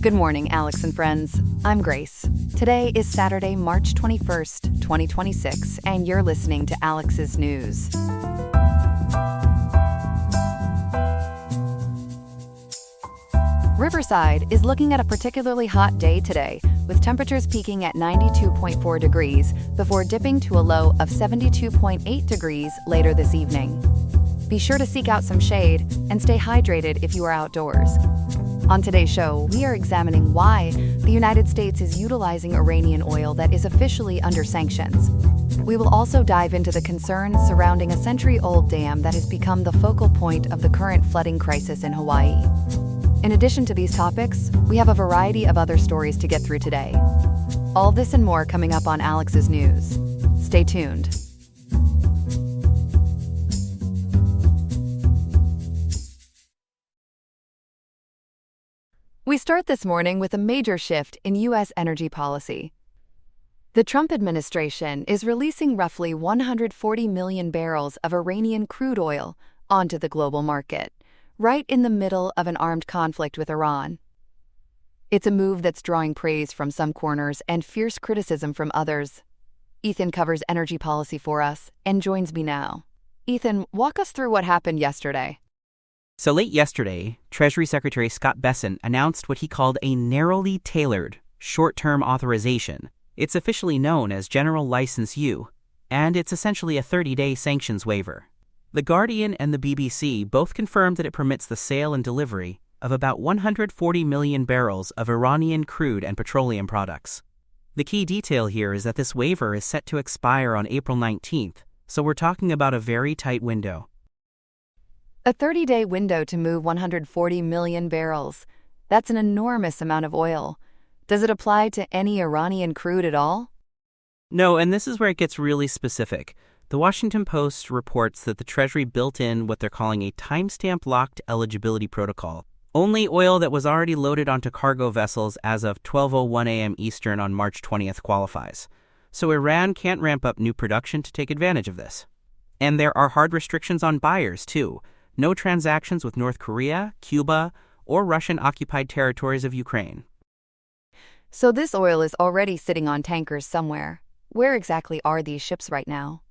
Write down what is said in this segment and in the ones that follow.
Good morning, Alex and friends. I'm Grace. Today is Saturday, March 21st, 2026, and you're listening to Alex's News. Riverside is looking at a particularly hot day today, with temperatures peaking at 92.4 degrees before dipping to a low of 72.8 degrees later this evening. Be sure to seek out some shade and stay hydrated if you are outdoors. On today's show, we are examining why the United States is utilizing Iranian oil that is officially under sanctions. We will also dive into the concerns surrounding a century-old dam that has become the focal point of the current flooding crisis in Hawaii. In addition to these topics, we have a variety of other stories to get through today. All this and more coming up on Alex's News. Stay tuned. We start this morning with a major shift in U.S. energy policy. The Trump administration is releasing roughly 140 million barrels of Iranian crude oil onto the global market, right in the middle of an armed conflict with Iran. It's a move that's drawing praise from some corners and fierce criticism from others. Ethan covers energy policy for us and joins me now. Ethan, walk us through what happened yesterday. So late yesterday, Treasury Secretary Scott Bessent announced what he called a narrowly tailored short-term authorization. It's officially known as General License U, and it's essentially a 30-day sanctions waiver. The Guardian and the BBC both confirmed that it permits the sale and delivery of about 140 million barrels of Iranian crude and petroleum products. The key detail here is that this waiver is set to expire on April 19th, so we're talking about a very tight window. A 30-day window to move 140 million barrels. That's an enormous amount of oil. Does it apply to any Iranian crude at all? No, and this is where it gets really specific. The Washington Post reports that the Treasury built in what they're calling a timestamp-locked eligibility protocol. Only oil that was already loaded onto cargo vessels as of 12:01 a.m. Eastern on March 20th qualifies. So Iran can't ramp up new production to take advantage of this. And there are hard restrictions on buyers, too. No transactions with North Korea, Cuba, or Russian-occupied territories of Ukraine. So this oil is already sitting on tankers somewhere. Where exactly are these ships right now?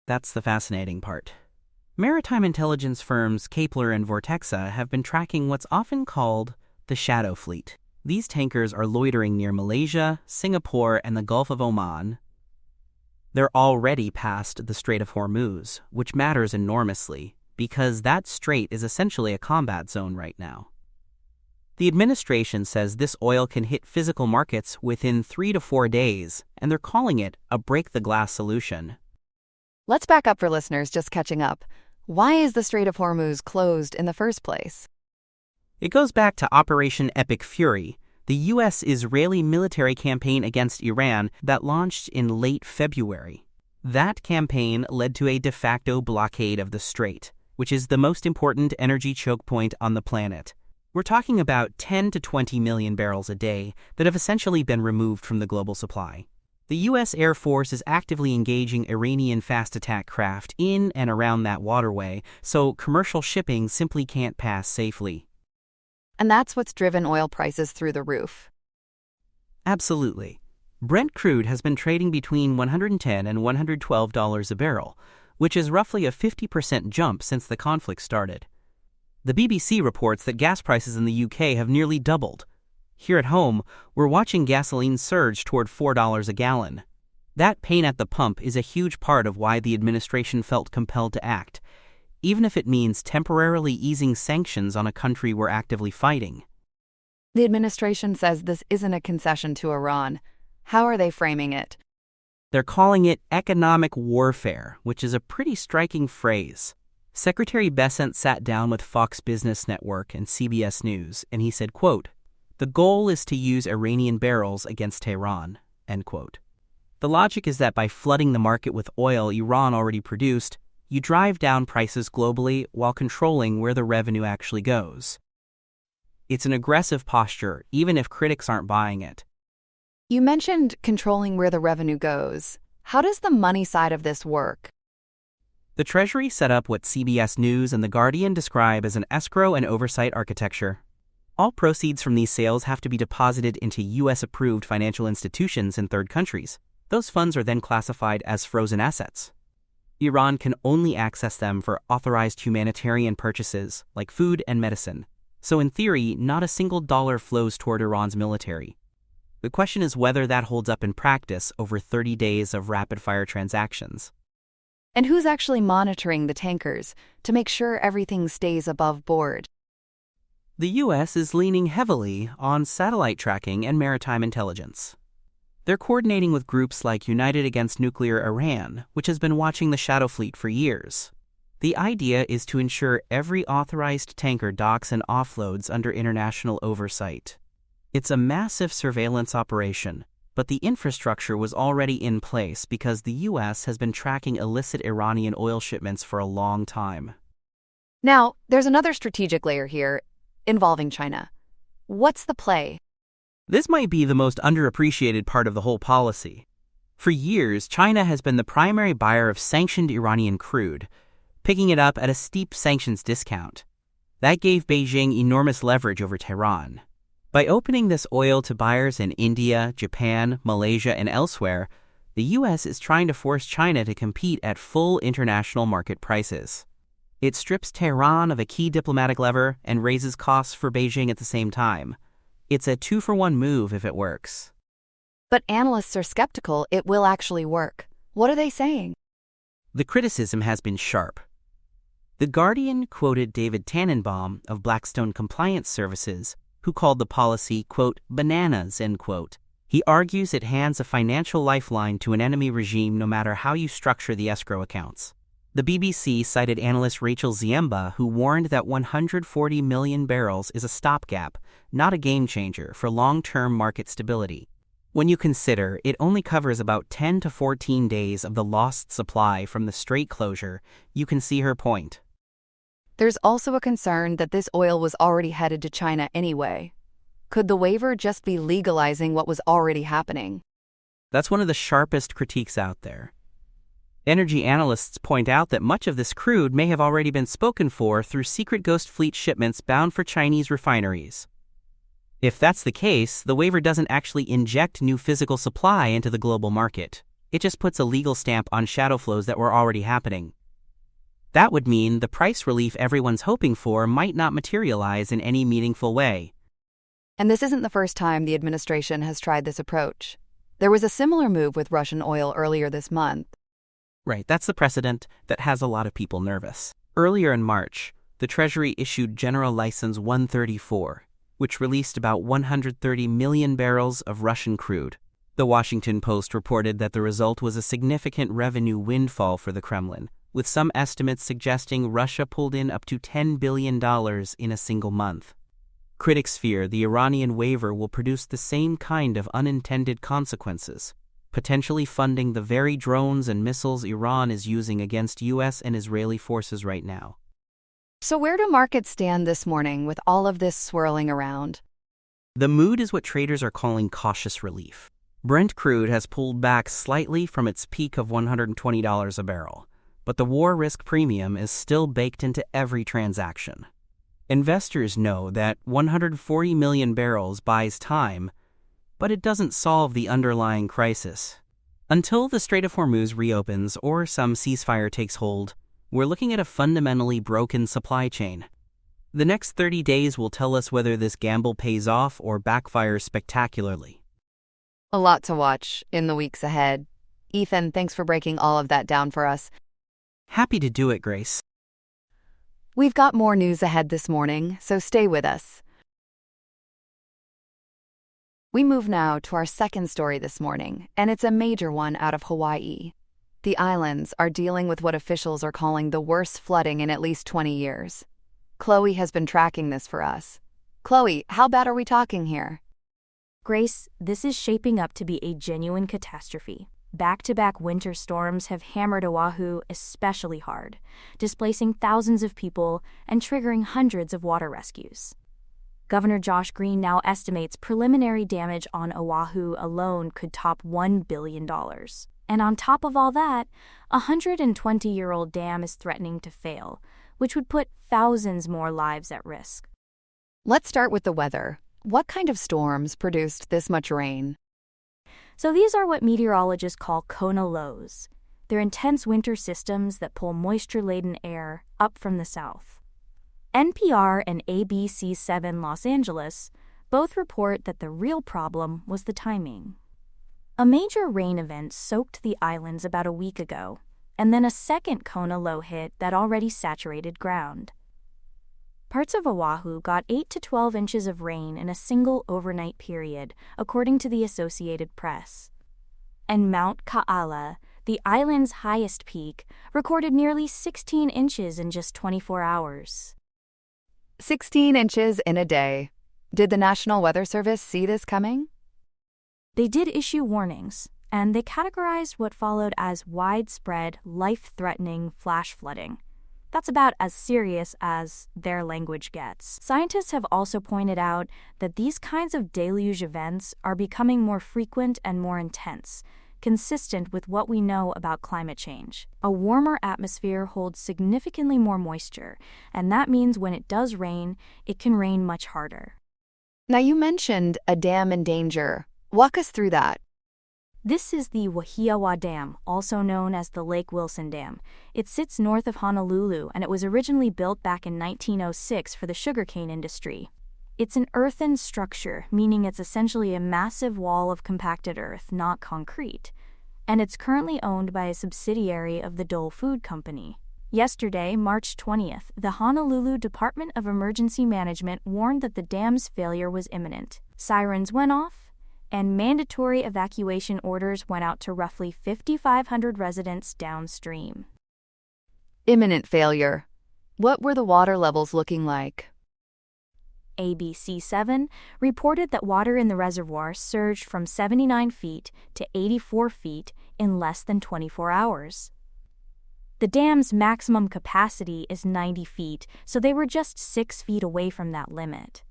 That's the fascinating part. Maritime intelligence firms Kepler and Vortexa have been tracking what's often called the shadow fleet. These tankers are loitering near Malaysia, Singapore, and the Gulf of Oman. They're already past the Strait of Hormuz, which matters enormously, because that strait is essentially a combat zone right now. The administration says this oil can hit physical markets within 3 to 4 days, and they're calling it a break-the-glass solution. Let's back up for listeners just catching up. Why is the Strait of Hormuz closed in the first place? It goes back to Operation Epic Fury, the U.S.-Israeli military campaign against Iran that launched in late February. That campaign led to a de facto blockade of the strait, which is the most important energy choke point on the planet. We're talking about 10 to 20 million barrels a day that have essentially been removed from the global supply. The U.S. Air Force is actively engaging Iranian fast attack craft in and around that waterway, so commercial shipping simply can't pass safely. And that's what's driven oil prices through the roof. Absolutely. Brent crude has been trading between $110 and $112 a barrel, which is roughly a 50% jump since the conflict started. The BBC reports that gas prices in the UK have nearly doubled. Here at home, we're watching gasoline surge toward $4 a gallon. That pain at the pump is a huge part of why the administration felt compelled to act, even if it means temporarily easing sanctions on a country we're actively fighting. The administration says this isn't a concession to Iran. How are they framing it? They're calling it economic warfare, which is a pretty striking phrase. Secretary Bessent sat down with Fox Business Network and CBS News, and he said, quote, "The goal is to use Iranian barrels against Tehran," end quote. The logic is that by flooding the market with oil Iran already produced, you drive down prices globally while controlling where the revenue actually goes. It's an aggressive posture, even if critics aren't buying it. You mentioned controlling where the revenue goes. How does the money side of this work? The Treasury set up what CBS News and The Guardian describe as an escrow and oversight architecture. All proceeds from these sales have to be deposited into U.S.-approved financial institutions in third countries. Those funds are then classified as frozen assets. Iran can only access them for authorized humanitarian purchases like food and medicine. So in theory, not a single dollar flows toward Iran's military. The question is whether that holds up in practice over 30 days of rapid-fire transactions. And who's actually monitoring the tankers to make sure everything stays above board? The U.S. is leaning heavily on satellite tracking and maritime intelligence. They're coordinating with groups like United Against Nuclear Iran, which has been watching the shadow fleet for years. The idea is to ensure every authorized tanker docks and offloads under international oversight. It's a massive surveillance operation, but the infrastructure was already in place because the U.S. has been tracking illicit Iranian oil shipments for a long time. Now, there's another strategic layer here involving China. What's the play? This might be the most underappreciated part of the whole policy. For years, China has been the primary buyer of sanctioned Iranian crude, picking it up at a steep sanctions discount. That gave Beijing enormous leverage over Tehran. By opening this oil to buyers in India, Japan, Malaysia, and elsewhere, the U.S. is trying to force China to compete at full international market prices. It strips Tehran of a key diplomatic lever and raises costs for Beijing at the same time. It's a 2-for-1 move if it works. But analysts are skeptical it will actually work. What are they saying? The criticism has been sharp. The Guardian quoted David Tannenbaum of Blackstone Compliance Services, who called the policy, quote, bananas, end quote. He argues it hands a financial lifeline to an enemy regime no matter how you structure the escrow accounts. The BBC cited analyst Rachel Ziemba, who warned that 140 million barrels is a stopgap, not a game-changer for long-term market stability. When you consider it only covers about 10 to 14 days of the lost supply from the Strait closure, you can see her point. There's also a concern that this oil was already headed to China anyway. Could the waiver just be legalizing what was already happening? That's one of the sharpest critiques out there. Energy analysts point out that much of this crude may have already been spoken for through secret ghost fleet shipments bound for Chinese refineries. If that's the case, the waiver doesn't actually inject new physical supply into the global market. It just puts a legal stamp on shadow flows that were already happening. That would mean the price relief everyone's hoping for might not materialize in any meaningful way. And this isn't the first time the administration has tried this approach. There was a similar move with Russian oil earlier this month. Right, that's the precedent that has a lot of people nervous. Earlier in March, the Treasury issued General License 134, which released about 130 million barrels of Russian crude. The Washington Post reported that the result was a significant revenue windfall for the Kremlin, with some estimates suggesting Russia pulled in up to $10 billion in a single month. Critics fear the Iranian waiver will produce the same kind of unintended consequences, potentially funding the very drones and missiles Iran is using against U.S. and Israeli forces right now. So where do markets stand this morning with all of this swirling around? The mood is what traders are calling cautious relief. Brent crude has pulled back slightly from its peak of $120 a barrel, but the war risk premium is still baked into every transaction. Investors know that 140 million barrels buys time, but it doesn't solve the underlying crisis. Until the Strait of Hormuz reopens or some ceasefire takes hold, we're looking at a fundamentally broken supply chain. The next 30 days will tell us whether this gamble pays off or backfires spectacularly. A lot to watch in the weeks ahead. Ethan, thanks for breaking all of that down for us. Happy to do it, Grace. We've got more news ahead this morning, so stay with us. We move now to our second story this morning, and it's a major one out of Hawaii. The islands are dealing with what officials are calling the worst flooding in at least 20 years. Chloe has been tracking this for us. Chloe, how bad are we talking here? Grace, this is shaping up to be a genuine catastrophe. Back-to-back winter storms have hammered Oahu especially hard, displacing thousands of people and triggering hundreds of water rescues. Governor Josh Green now estimates preliminary damage on Oahu alone could top $1 billion. And on top of all that, a 120-year-old dam is threatening to fail, which would put thousands more lives at risk. Let's start with the weather. What kind of storms produced this much rain? So these are what meteorologists call Kona lows. They're intense winter systems that pull moisture-laden air up from the south. NPR and ABC7 Los Angeles both report that the real problem was the timing. A major rain event soaked the islands about a week ago, and then a second Kona low hit that already saturated ground. Parts of Oahu got 8 to 12 inches of rain in a single overnight period, according to the Associated Press. And Mount Ka'ala, the island's highest peak, recorded nearly 16 inches in just 24 hours. 16 inches in a day. Did the National Weather Service see this coming? They did issue warnings, and they categorized what followed as widespread, life-threatening flash flooding. That's about as serious as their language gets. Scientists have also pointed out that these kinds of deluge events are becoming more frequent and more intense, consistent with what we know about climate change. A warmer atmosphere holds significantly more moisture, and that means when it does rain, it can rain much harder. Now you mentioned a dam in danger. Walk us through that. This is the Wahiawa Dam, also known as the Lake Wilson Dam. It sits north of Honolulu, and it was originally built back in 1906 for the sugarcane industry. It's an earthen structure, meaning it's essentially a massive wall of compacted earth, not concrete. And it's currently owned by a subsidiary of the Dole Food Company. Yesterday, March 20th, the Honolulu Department of Emergency Management warned that the dam's failure was imminent. Sirens went off, and mandatory evacuation orders went out to roughly 5,500 residents downstream. Imminent failure. What were the water levels looking like? ABC7 reported that water in the reservoir surged from 79 feet to 84 feet in less than 24 hours. The dam's maximum capacity is 90 feet, so they were just 6 feet away from that limit.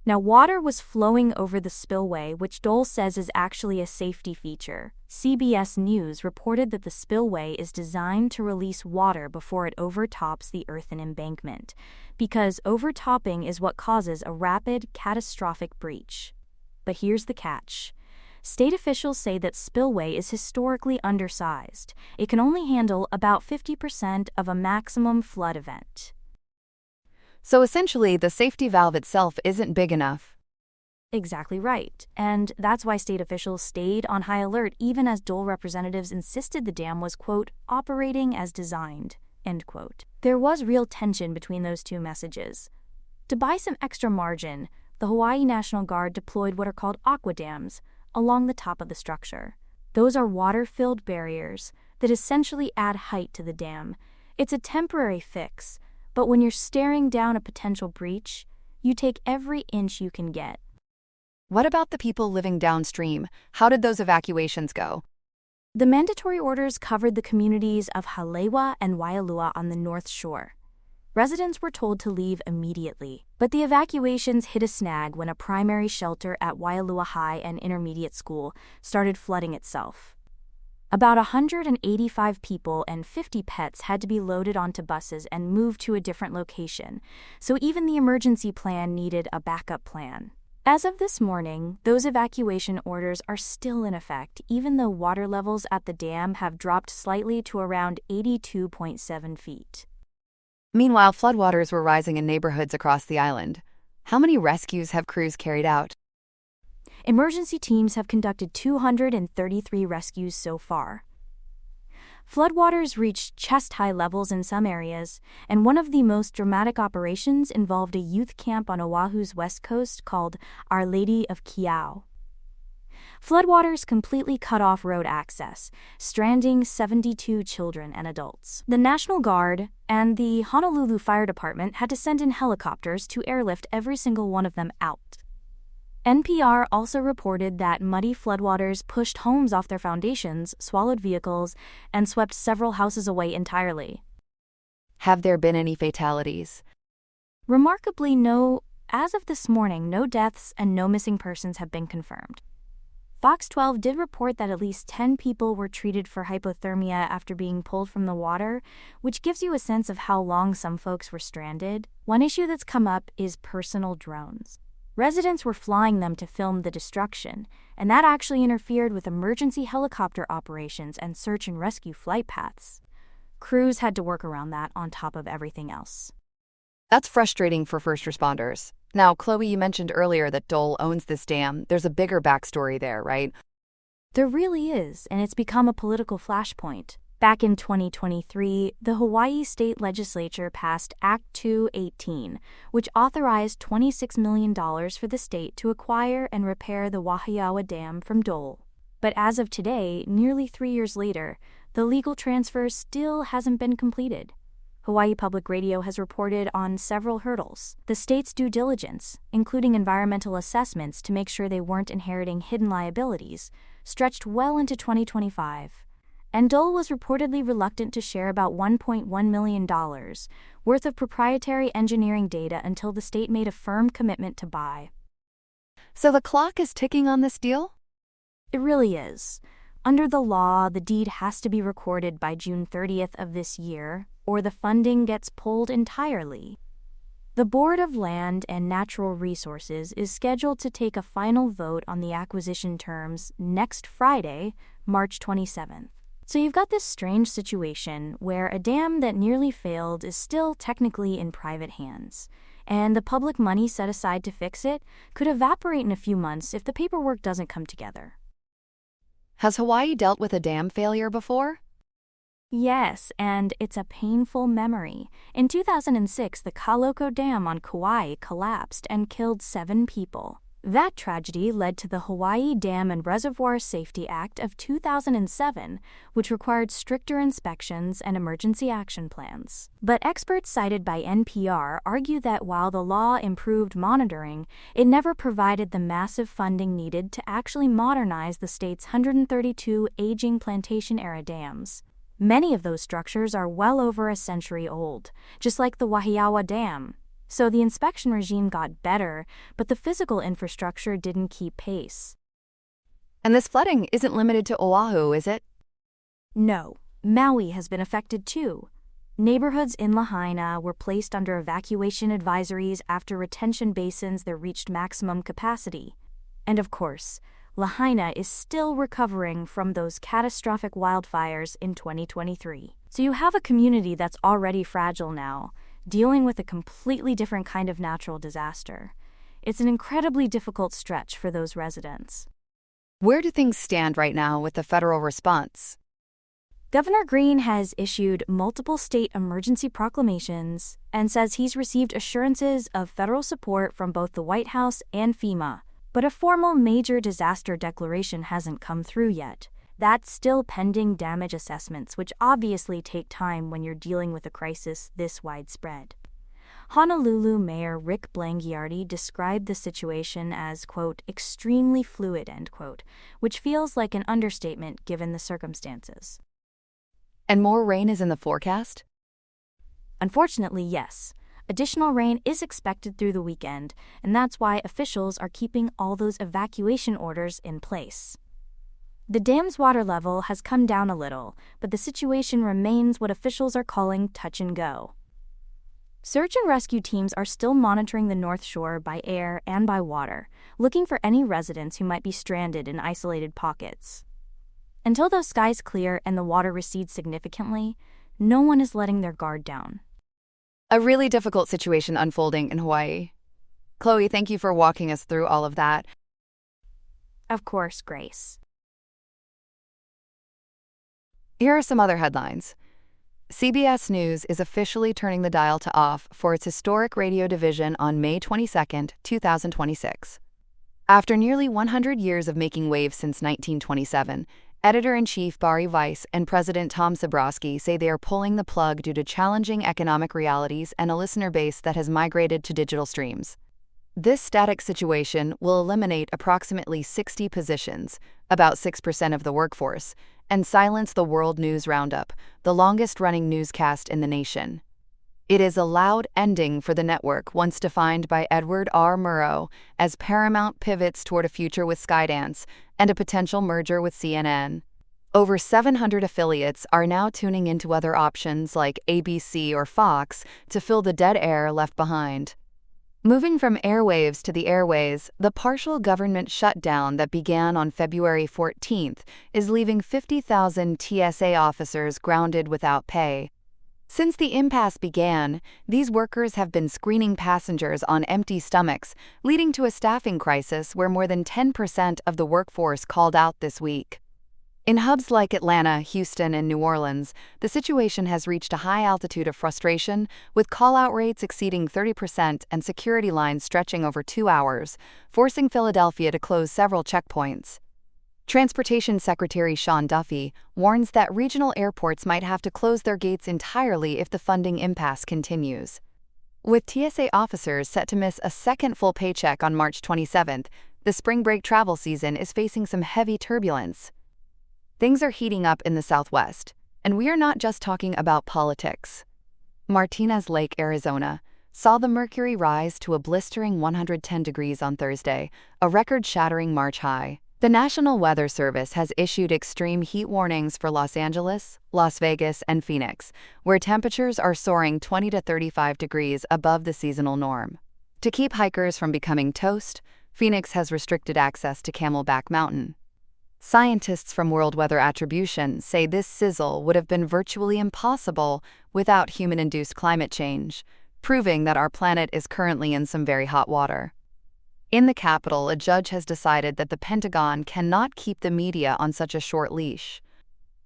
Now, water was flowing over the spillway, which Dole says is actually a safety feature. CBS News reported that the spillway is designed to release water before it overtops the earthen embankment, because overtopping is what causes a rapid, catastrophic breach. But here's the catch. State officials say that spillway is historically undersized. It can only handle about 50% of a maximum flood event. So essentially, the safety valve itself isn't big enough. Exactly right. And that's why state officials stayed on high alert even as Dole representatives insisted the dam was, quote, operating as designed, end quote. There was real tension between those two messages. To buy some extra margin, the Hawaii National Guard deployed what are called aqua dams along the top of the structure. Those are water-filled barriers that essentially add height to the dam. It's a temporary fix, but when you're staring down a potential breach, you take every inch you can get. What about the people living downstream? How did those evacuations go? The mandatory orders covered the communities of Halewa and Waialua on the North Shore. Residents were told to leave immediately, but the evacuations hit a snag when a primary shelter at Waialua High and Intermediate School started flooding itself. About 185 people and 50 pets had to be loaded onto buses and moved to a different location, so even the emergency plan needed a backup plan. As of this morning, those evacuation orders are still in effect, even though water levels at the dam have dropped slightly to around 82.7 feet. Meanwhile, floodwaters were rising in neighborhoods across the island. How many rescues have crews carried out? Emergency teams have conducted 233 rescues so far. Floodwaters reached chest-high levels in some areas, and one of the most dramatic operations involved a youth camp on Oahu's west coast called Our Lady of Kiau. Floodwaters completely cut off road access, stranding 72 children and adults. The National Guard and the Honolulu Fire Department had to send in helicopters to airlift every single one of them out. NPR also reported that muddy floodwaters pushed homes off their foundations, swallowed vehicles, and swept several houses away entirely. Have there been any fatalities? Remarkably, no. As of this morning, no deaths and no missing persons have been confirmed. Fox 12 did report that at least 10 people were treated for hypothermia after being pulled from the water, which gives you a sense of how long some folks were stranded. One issue that's come up is personal drones. Residents were flying them to film the destruction, and that actually interfered with emergency helicopter operations and search and rescue flight paths. Crews had to work around that on top of everything else. That's frustrating for first responders. Now, Chloe, you mentioned earlier that Dole owns this dam. There's a bigger backstory there, right? There really is, and it's become a political flashpoint. Back in 2023, the Hawaii State Legislature passed Act 218, which authorized $26 million for the state to acquire and repair the Wahiawa Dam from Dole. But as of today, nearly 3 years later, the legal transfer still hasn't been completed. Hawaii Public Radio has reported on several hurdles. The state's due diligence, including environmental assessments to make sure they weren't inheriting hidden liabilities, stretched well into 2025. And Dole was reportedly reluctant to share about $1.1 million worth of proprietary engineering data until the state made a firm commitment to buy. So the clock is ticking on this deal? It really is. Under the law, the deed has to be recorded by June 30th of this year, or the funding gets pulled entirely. The Board of Land and Natural Resources is scheduled to take a final vote on the acquisition terms next Friday, March 27th. So you've got this strange situation where a dam that nearly failed is still technically in private hands, and the public money set aside to fix it could evaporate in a few months if the paperwork doesn't come together. Has Hawaii dealt with a dam failure before? Yes, and it's a painful memory. In 2006, the Kaloko Dam on Kauai collapsed and killed 7 people. That tragedy led to the Hawaii Dam and Reservoir Safety Act of 2007, which required stricter inspections and emergency action plans. But experts cited by NPR argue that while the law improved monitoring, it never provided the massive funding needed to actually modernize the state's 132 aging plantation-era dams. Many of those structures are well over a century old, just like the Wahiawa Dam. So the inspection regime got better, but the physical infrastructure didn't keep pace. And this flooding isn't limited to Oahu, is it? No, Maui has been affected too. Neighborhoods in Lahaina were placed under evacuation advisories after retention basins that reached maximum capacity. And of course, Lahaina is still recovering from those catastrophic wildfires in 2023. So you have a community that's already fragile now, dealing with a completely different kind of natural disaster. It's an incredibly difficult stretch for those residents. Where do things stand right now with the federal response? Governor Green has issued multiple state emergency proclamations and says he's received assurances of federal support from both the White House and FEMA. But a formal major disaster declaration hasn't come through yet. That's still pending damage assessments, which obviously take time when you're dealing with a crisis this widespread. Honolulu Mayor Rick Blangiardi described the situation as, quote, extremely fluid, end quote, which feels like an understatement given the circumstances. And more rain is in the forecast? Unfortunately, yes. Additional rain is expected through the weekend, and that's why officials are keeping all those evacuation orders in place. The dam's water level has come down a little, but the situation remains what officials are calling touch and go. Search and rescue teams are still monitoring the North Shore by air and by water, looking for any residents who might be stranded in isolated pockets. Until those skies clear and the water recedes significantly, no one is letting their guard down. A really difficult situation unfolding in Hawaii. Chloe, thank you for walking us through all of that. Of course, Grace. Here are some other headlines. CBS News is officially turning the dial to off for its historic radio division on May 22, 2026. After nearly 100 years of making waves since 1927, Editor-in-Chief Barry Weiss and President Tom Zabrowski say they are pulling the plug due to challenging economic realities and a listener base that has migrated to digital streams. This static situation will eliminate approximately 60 positions, about 6% of the workforce, and silence the World News Roundup, the longest-running newscast in the nation. It is a loud ending for the network once defined by Edward R. Murrow as Paramount pivots toward a future with Skydance and a potential merger with CNN. Over 700 affiliates are now tuning into other options like ABC or Fox to fill the dead air left behind. Moving from airwaves to the airways, the partial government shutdown that began on February 14th is leaving 50,000 TSA officers grounded without pay. Since the impasse began, these workers have been screening passengers on empty stomachs, leading to a staffing crisis where more than 10% of the workforce called out this week. In hubs like Atlanta, Houston, and New Orleans, the situation has reached a high altitude of frustration, with call-out rates exceeding 30% and security lines stretching over 2 hours, forcing Philadelphia to close several checkpoints. Transportation Secretary Sean Duffy warns that regional airports might have to close their gates entirely if the funding impasse continues. With TSA officers set to miss a second full paycheck on March 27th, the spring break travel season is facing some heavy turbulence. Things are heating up in the Southwest, and we are not just talking about politics. Martinez Lake, Arizona, saw the mercury rise to a blistering 110 degrees on Thursday, a record-shattering March high. The National Weather Service has issued extreme heat warnings for Los Angeles, Las Vegas, and Phoenix, where temperatures are soaring 20 to 35 degrees above the seasonal norm. To keep hikers from becoming toast, Phoenix has restricted access to Camelback Mountain. Scientists from World Weather Attribution say this sizzle would have been virtually impossible without human-induced climate change, proving that our planet is currently in some very hot water. In the Capitol, a judge has decided that the Pentagon cannot keep the media on such a short leash.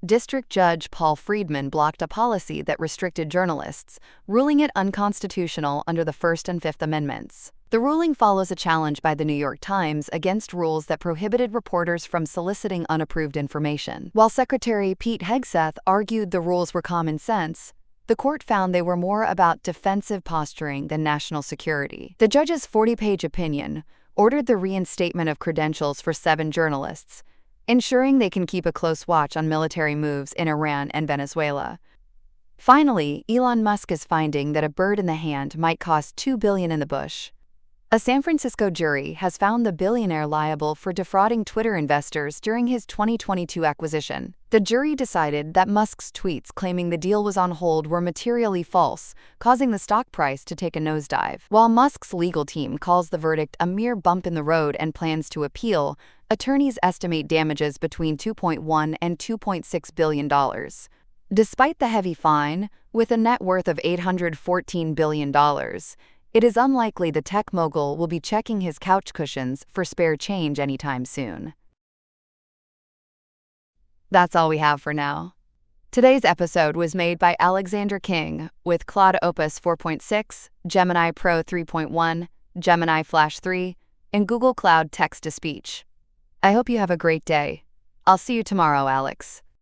District Judge Paul Friedman blocked a policy that restricted journalists, ruling it unconstitutional under the First and Fifth Amendments. The ruling follows a challenge by the New York Times against rules that prohibited reporters from soliciting unapproved information. While Secretary Pete Hegseth argued the rules were common sense, the court found they were more about defensive posturing than national security. The judge's 40-page opinion ordered the reinstatement of credentials for 7 journalists, ensuring they can keep a close watch on military moves in Iran and Venezuela. Finally, Elon Musk is finding that a bird in the hand might cost $2 billion in the bush. A San Francisco jury has found the billionaire liable for defrauding Twitter investors during his 2022 acquisition. The jury decided that Musk's tweets claiming the deal was on hold were materially false, causing the stock price to take a nosedive. While Musk's legal team calls the verdict a mere bump in the road and plans to appeal, attorneys estimate damages between $2.1 and $2.6 billion. Despite the heavy fine, with a net worth of $814 billion, it is unlikely the tech mogul will be checking his couch cushions for spare change anytime soon. That's all we have for now. Today's episode was made by Alexander King with Claude Opus 4.6, Gemini Pro 3.1, Gemini Flash 3, and Google Cloud Text-to-Speech. I hope you have a great day. I'll see you tomorrow, Alex.